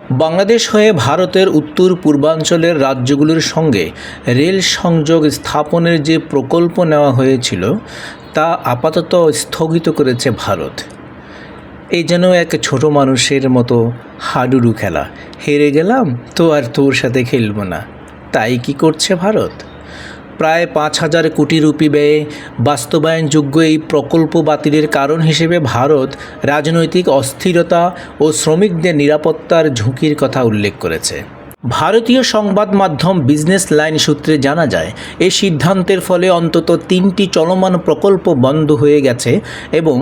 বাংলাদেশ হয়ে ভারতের উত্তর পূর্বাঞ্চলের রাজ্যগুলোর সঙ্গে রেল সংযোগ স্থাপনের যে প্রকল্প নেওয়া হয়েছিল তা আপাতত স্থগিত করেছে ভারত। এই যেন এক ছোট মানুষের মতো হাডুডু খেলা, হেরে গেলাম তো আর তোর সাথে খেলবো না। তাই কি করছে ভারত? প্রায় 5,000 কোটি রুপি ব্যয়ে বাস্তবায়নযোগ্য এই প্রকল্প বাতিলের কারণ হিসেবে ভারত রাজনৈতিক অস্থিরতা ও শ্রমিকদের নিরাপত্তার ঝুঁকির কথা উল্লেখ করেছে। ভারতীয় সংবাদ মাধ্যম বিজনেস লাইন সূত্রে জানা যায়, এই সিদ্ধান্তের ফলে অন্তত 3টি চলমান প্রকল্প বন্ধ হয়ে গেছে এবং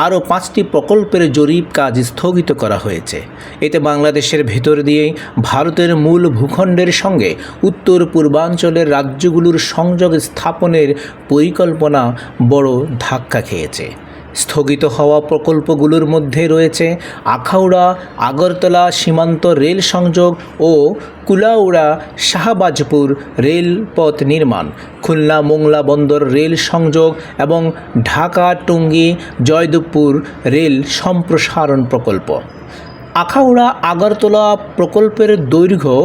আরও 5টি প্রকল্পের জরিপ কাজ স্থগিত করা হয়েছে। এতে বাংলাদেশের ভেতর দিয়ে ভারতের মূল ভূখণ্ডের সঙ্গে উত্তর পূর্বাঞ্চলের রাজ্যগুলোর সংযোগ স্থাপনের পরিকল্পনা বড় ধাক্কা খেয়েছে। স্থগিত হওয়া প্রকল্পগুলোর মধ্যে রয়েছে আখাউড়া আগরতলা সীমান্ত রেল সংযোগ ও কুলাউড়া শাহবাজপুর রেলপথ নির্মাণ, খুলনা মোংলা বন্দর রেল সংযোগ এবং ঢাকা টঙ্গী জয়দেবপুর রেল সম্প্রসারণ প্রকল্প। আখাউড়া আগরতলা প্রকল্পের দৈর্ঘ্য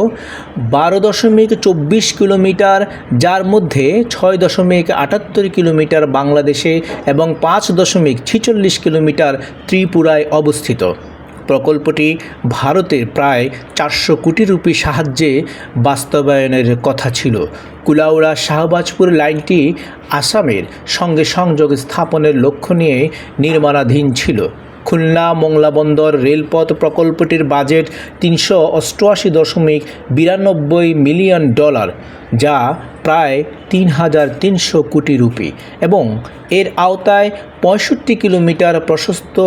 12.24 কিলোমিটার, যার মধ্যে 6.78 কিলোমিটার বাংলাদেশে এবং 5.46 কিলোমিটার ত্রিপুরায় অবস্থিত। প্রকল্পটি ভারতের প্রায় 400 কোটি রুপি সাহায্যে বাস্তবায়নের কথা ছিল। কুলাউড়া শাহবাজপুর লাইনটি আসামের সঙ্গে সংযোগ স্থাপনের লক্ষ্য নিয়ে নির্মাণাধীন ছিল। খুলনা মোংলা বন্দর রেলপথ প্রকল্পটির বাজেট $388.92 মিলিয়ন, যা প্রায় 3,300 কোটি রুপি এবং এর আওতায় 65 কিলোমিটার প্রশস্ত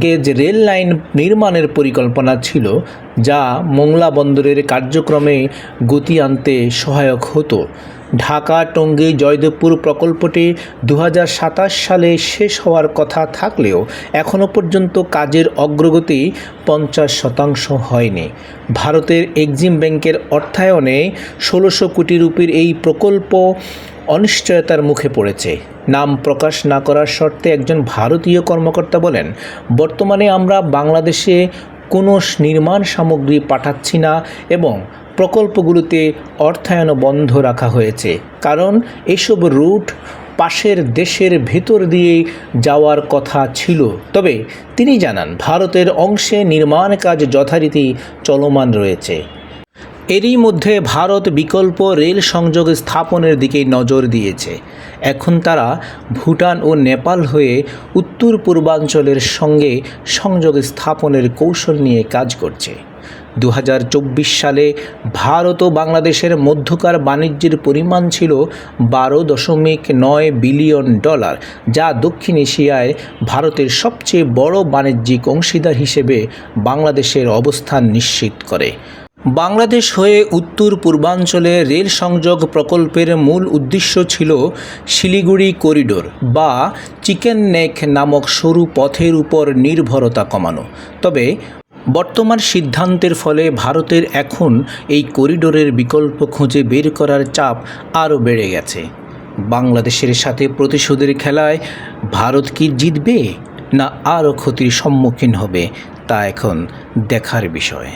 গেজ রেল লাইন নির্মাণের পরিকল্পনা ছিল, যা মোংলা বন্দরের কার্যক্রমে গতি আনতে সহায়ক হতো। ঢাকা টঙ্গী জয়দেবপুর প্রকল্পটি 2027 সালে শেষ হওয়ার কথা থাকলেও এখনও পর্যন্ত কাজের অগ্রগতি 50% হয়নি। ভারতের এক্সিম ব্যাংকের অর্থায়নে 1600 কোটি রুপির এই প্রকল্প অনিশ্চয়তার মুখে পড়েছে। নাম প্রকাশ না করার শর্তে একজন ভারতীয় কর্মকর্তা বলেন, বর্তমানে আমরা বাংলাদেশে কোনো নির্মাণ সামগ্রী পাঠাচ্ছি না এবং প্রকল্পগুলোতে অর্থায়ন বন্ধ রাখা হয়েছে, কারণ এসব রুট পাশের দেশের ভেতর দিয়ে যাওয়ার কথা ছিল। তবে তিনি জানান, ভারতের অংশে নির্মাণ কাজ যথারীতি চলমান রয়েছে। এরই মধ্যে ভারত বিকল্প রেল সংযোগ স্থাপনের দিকে নজর দিয়েছে। এখন তারা ভুটান ও নেপাল হয়ে উত্তর পূর্বাঞ্চলের সঙ্গে সংযোগ স্থাপনের কৌশল নিয়ে কাজ করছে। 2024 সালে ভারত ও বাংলাদেশের মধ্যকার বাণিজ্যের পরিমাণ ছিল $12.9 বিলিয়ন, যা দক্ষিণ এশিয়ায় ভারতের সবচেয়ে বড় বাণিজ্যিক অংশীদার হিসেবে বাংলাদেশের অবস্থান নিশ্চিত করে। বাংলাদেশ হয়ে উত্তর পূর্বাঞ্চলে রেল সংযোগ প্রকল্পের মূল উদ্দেশ্য ছিল শিলিগুড়ি করিডোর বা চিকেন নেক নামক সরু পথের উপর নির্ভরতা কমানো। তবে বর্তমান সিদ্ধান্তের ফলে ভারতের এখন এই করিডোরের বিকল্প খুঁজে বের করার চাপ আরও বেড়ে গেছে। বাংলাদেশের সাথে প্রতিশোধের খেলায় ভারত কি জিতবে না আরও ক্ষতির সম্মুখীন হবে, তা এখন দেখার বিষয়।